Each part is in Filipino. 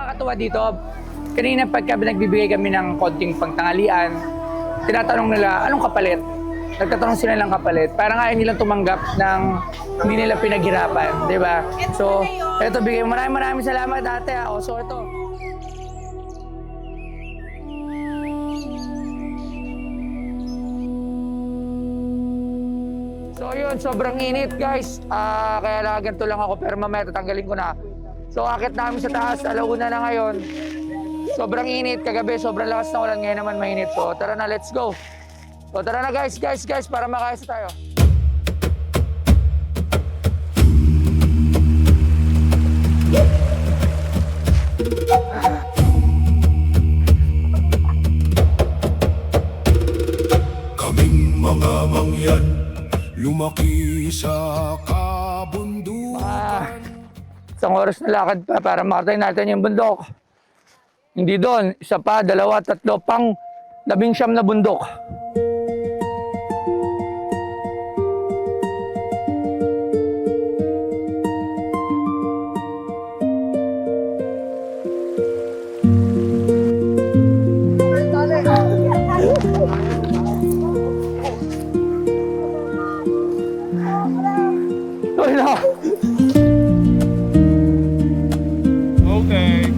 nakakatuwa dito, kanina pagka nagbibigay kami ng konting pangtangalian, tinatanong nila, anong kapalit? Nagtatanong sila ng kapalit. Parang ayaw nilang tumanggap ng hindi nila pinaghirapan, di ba? So, eto, bigay mo. Maraming salamat ate. So, ito. So, yun. Sobrang init, guys. Kaya lang ganito lang ako, pero mamaya tatanggalin ko na. So, akit namin sa taas. Alauna na ngayon. Sobrang init. Kagabi, sobrang lakas na ulan. Ngayon naman mainit. So, tara na, let's go. So, tara na, guys, para makayasa tayo. Kaming mga mangyan, lumaki sa kabundukan. Isang oras na lakad pa para makatayin natin yung bundok. Hindi doon, isa pa, dalawa, tatlo, pang 19 na bundok. Wala. Okay.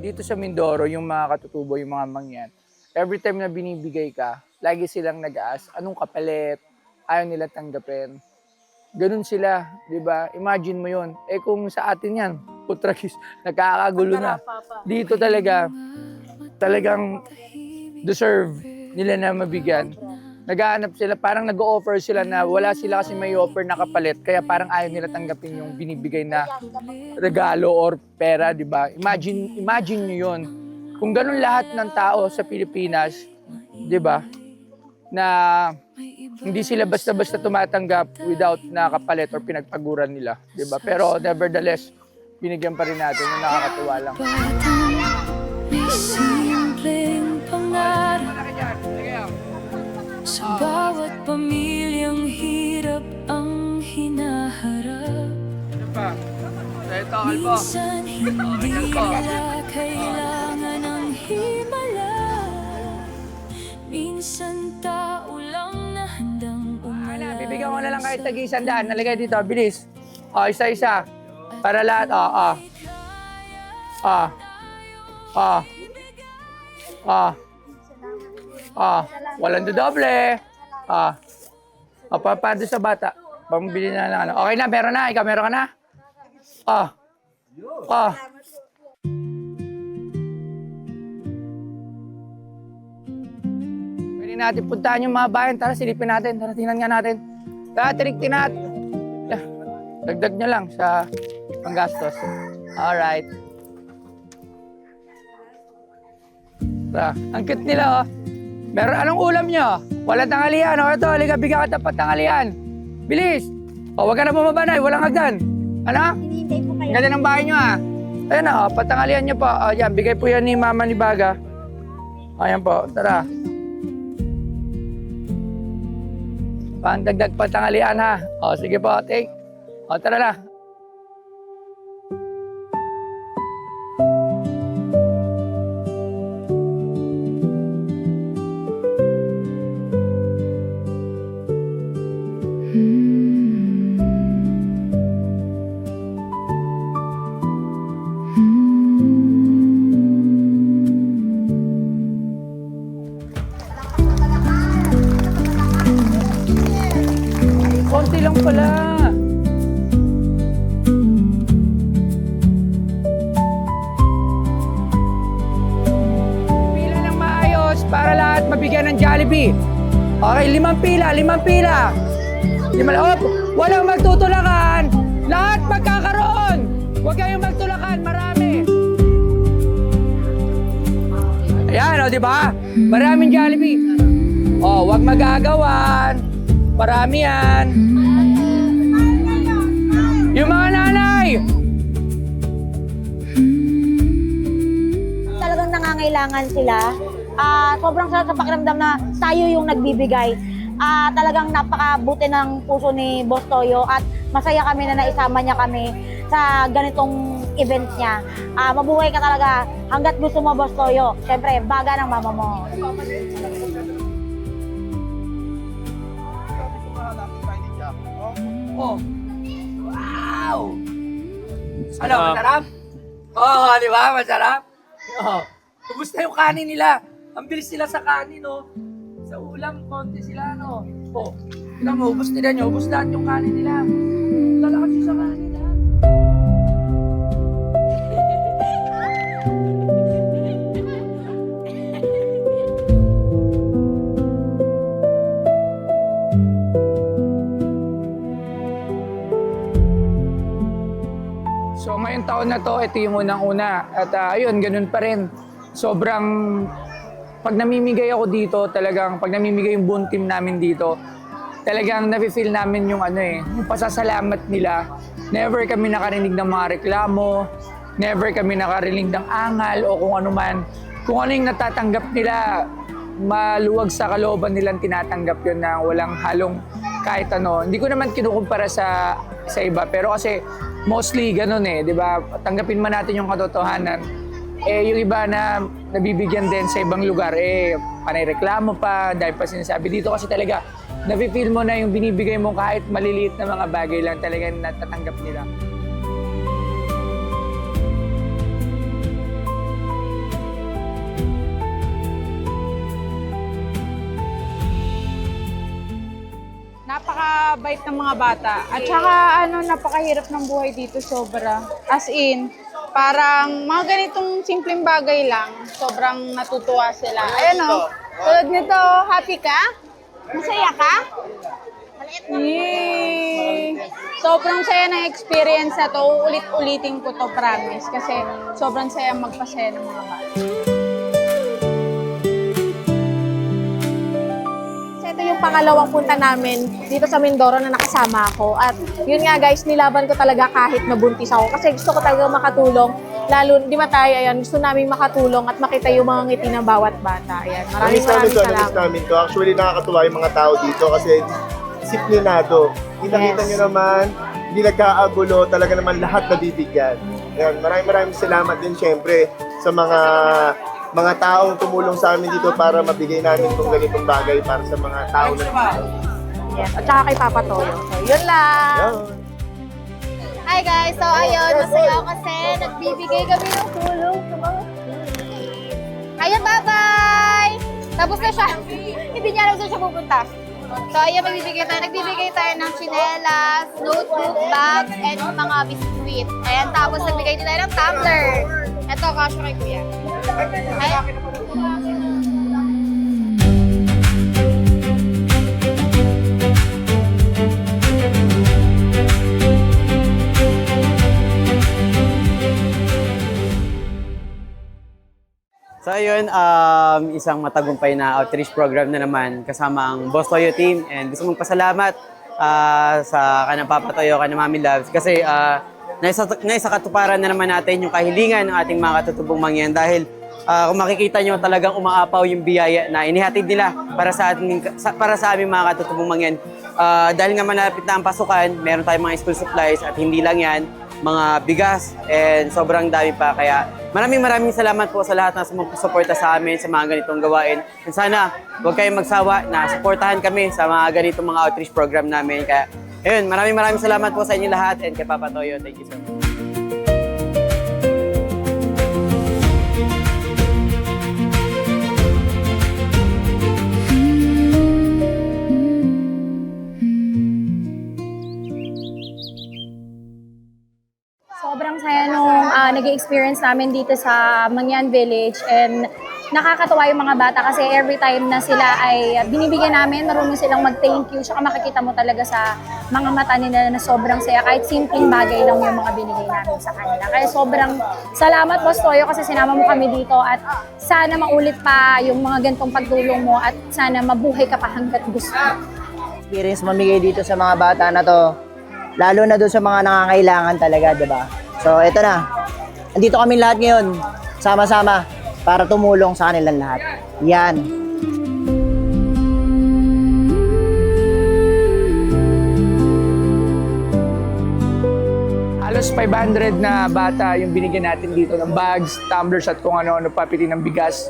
Dito sa Mindoro, yung mga katutubo, yung mga mangyan, every time na binibigay ka, lagi silang nag-aas, anong kapalit, ayaw nila tanggapin. Ganun sila, di ba? Imagine mo yun. Eh kung sa atin yan, putrakis, nagkakagulo na. Dito talagang deserve nila na mabigyan. Naghahanap sila, parang nag-o-offer sila na wala sila kasi may offer na kapalit, kaya parang ayaw nila tanggapin yung binibigay na regalo or pera, di ba? Imagine nyo yun. Kung ganun lahat ng tao sa Pilipinas, di ba, na hindi sila basta-basta tumatanggap without na kapalit or pinagpaguran nila, di ba? Pero nevertheless, binigyan pa rin natin yung nakakatuwa lang. May simpleng pangarap sa bawat pamilyang hirap ang hinaharap. Ano pa? Sa ito, kalbo. Minsan hindi nila kailangan ng himala. Minsan tao lang na handang umala. Bibigyan ko na lang kahit tag-100. Nalagay dito, bilis. Isa-isa. Para lahat. Walang dodoble. Papado sa bata. Pambili na lang. Ano. Okay na, meron na. Ikaw, meron ka na? Pwede natin puntahan yung mga bayan. Tara, silipin natin. Tara, tingnan nga natin. Tara, tirik-tin natin. Dagdag nyo lang sa panggastos. Alright. Tara, ang cute nila, oh. Meron, anong ulam nyo? Walang tanghalian. O, ito, halika, bigyan ka tapat tanghalian. Bilis! O, wag ka na bumabanay. Walang hagdan. Ano? Hinihintay po kayo. Ganda ng bahay nyo, ha? Ayan na, o, patanghalian nyo po. O, yan, bigay po yan ni Mama ni Baga. Ayan po, tara. Pandagdag patanghalian, ha? O, sige po, take. O, tara na. Konti lang pala. Pila ng maayos para lahat mabigyan ng Jollibee. Okay, 5 pila, 5 pila. Walang magtutulakan. Lahat magkakaroon. Huwag kayong magtulakan, marami. Ayan, o, di ba? Maraming Jollibee. O, huwag magagawan. Marami yan. nangangailangan sila. Sobrang sarap sa pakiramdam na tayo yung nagbibigay. Talagang napakabuti ng puso ni Boss Toyo at masaya kami na naisama niya kami sa ganitong event niya. Mabuhay ka talaga hanggat gusto mo, Boss Toyo. Siyempre, baga ng mama mo. Oh. Wow! Ano, masarap? Oo, di ba? Masarap? Oo. Kumusta yung kanin nila? Ang bilis nila sa kanin, no? Sa ulam, konti sila, no? Oh, tignan mo, ubus nila nyo, ubus lahat yung kanin nila. Lalakas yung sa kanin, ha? So ngayong taon na to, ito yung unang-una. At ayun, ganun pa rin. Sobrang, pag namimigay ako dito, talagang, pag namimigay yung buong team namin dito, talagang nafe-feel namin yung yung pasasalamat nila. Never kami nakarinig ng mga reklamo, never kami nakarinig ng angal o kung ano man. Kung ano yung natatanggap nila, maluwag sa kalooban nilang tinatanggap yun na walang halong kahit ano. Hindi ko naman kinukumpara sa iba, pero kasi mostly ganun di ba? Tanggapin man natin yung katotohanan. Yung iba na nabibigyan din sa ibang lugar, panay reklamo pa, dahil pa sinasabi dito kasi talaga, nafe-feel mo na yung binibigay mo kahit maliliit na mga bagay lang talaga natatanggap nila. Napaka-bait ng mga bata. At saka napakahirap ng buhay dito sobra. As in, parang mga ganitong simpleng bagay lang, sobrang natutuwa sila. Ayan tulad nito, happy ka? Masaya ka? Yay! Sobrang saya ng experience na to. Ulit-ulitin ko to, promise. Kasi sobrang saya magpasaya ng mga bata. Ito yung pangalawang punta namin dito sa Mindoro na nakasama ako. At yun nga guys, nilaban ko talaga kahit nabuntis ako. Kasi gusto ko talaga makatulong. Lalo, di ba tayo, ayan, gusto namin makatulong at makita yung mga ngiti ng bawat bata. Ayan, maraming salamat. Namiss namin to. Actually, nakakatuwa yung mga tao dito kasi disiplinado. Kita-kita nyo naman, hindi nagkaagulo, talaga naman lahat nabibigyan. Ayan, maraming salamat din syempre sa mga taong tumulong sa amin dito para mabigay namin itong ganitong bagay para sa mga tao na dito. Yes, at saka kay Papa Toyo. So, yun lang. Ayan. Hi guys! So ayun, masaya ako kasi nagbibigay kami ng tulong sa mga kids. Ayun, bye-bye! Tapos na siya. Hindi niya alam saan siya pupunta. So ayun, nagbibigay tayo ng tsinelas, notebook, bags, and mga biskuit. Ayan, tapos nagbigay din tayo ng tumbler. Ito, kasyo kay Kuya. Ayan. So ayun, isang matagumpay na outreach program na naman kasama ang Boss Toyo team, and gusto mong pasalamat sa kanang Papa Toyo, kanang Mami Loves kasi naisa katuparan na naman natin yung kahilingan ng ating mga katutubong mangyan dahil kung makikita nyo talagang umaapaw yung biyaya na inihatid nila para sa aming mga katutubong mangyan. Dahil nga malapit na ang pasukan, meron tayong mga school supplies at hindi lang yan, mga bigas and sobrang dami pa. Kaya maraming salamat po sa lahat na sumusuporta sa amin sa mga ganitong gawain. And sana huwag kayong magsawa na suportahan kami sa mga ganitong mga outreach program namin. Kaya ayun, maraming salamat po sa inyo lahat and kay Papa Toyo. Thank you so much. Sobrang saya nung nag-experience namin dito sa Mangyan Village, and nakakatawa yung mga bata kasi every time na sila ay binibigyan namin, marunong silang mag-thank you, saka makikita mo talaga sa mga mata nila na sobrang saya kahit simpleng bagay lang yung mga binigay namin sa kanila. Kaya sobrang salamat, Boss Toyo, kasi sinama mo kami dito at sana maulit pa yung mga ganitong pagtulong mo at sana mabuhay ka pa hanggat gusto. Experience mamigay dito sa mga bata na to, lalo na doon sa mga nangangailangan talaga, 'di ba? So, ito na. Andito kami lahat ngayon, sama-sama para tumulong sa kanilang lahat. Yan. Halos 500 na bata yung binigyan natin dito ng bags, tumblers at kung ano-ano pa, piti ng bigas.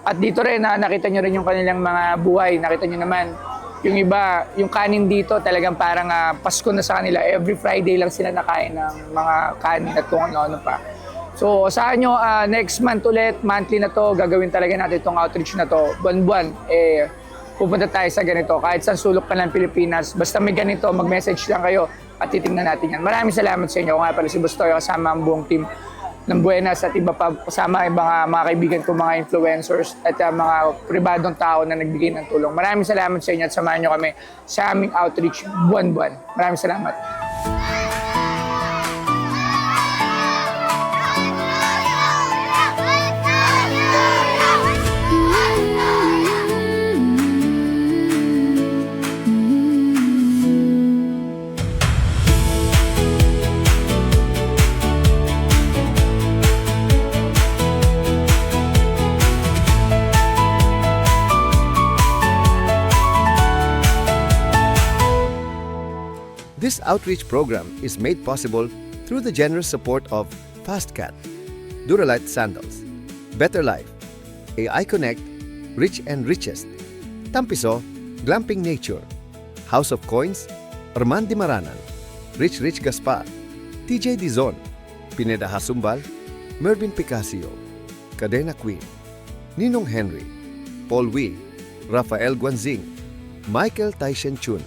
At dito rin, nakita nyo rin yung kanilang mga buhay. Nakita nyo naman, yung iba, yung kanin dito talagang parang Pasko na sa kanila. Every Friday lang sila nakain ng mga kanin at kung ano-ano pa. So, saan nyo, next month ulit, monthly na to, gagawin talaga natin itong outreach na to. Buwan-buwan, pupunta tayo sa ganito. Kahit saan sulok pa ng Pilipinas, basta may ganito, mag-message lang kayo at titingnan natin yan. Maraming salamat sa inyo. Ako nga pala si Bustoyo, kasama ang buong team ng Buenas at iba pa, kasama yung mga kaibigan ko, mga influencers at mga pribadong tao na nagbigay ng tulong. Maraming salamat sa inyo at samahan nyo kami sa aming outreach buwan-buwan. Maraming salamat. This outreach program is made possible through the generous support of FastCat, Duralite Sandals, Better Life, AI Connect, Rich and Richest, Tampiso, Glamping Nature, House of Coins, Armandi Maranan, Rich Gaspar, TJ Dizon, Pineda Hasumbal, Mervin Picacio, Cadena Queen, Ninong Henry, Paul Wee, Rafael Guanzing, Michael Taishen Chun,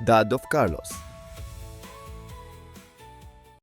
Dad of Carlos,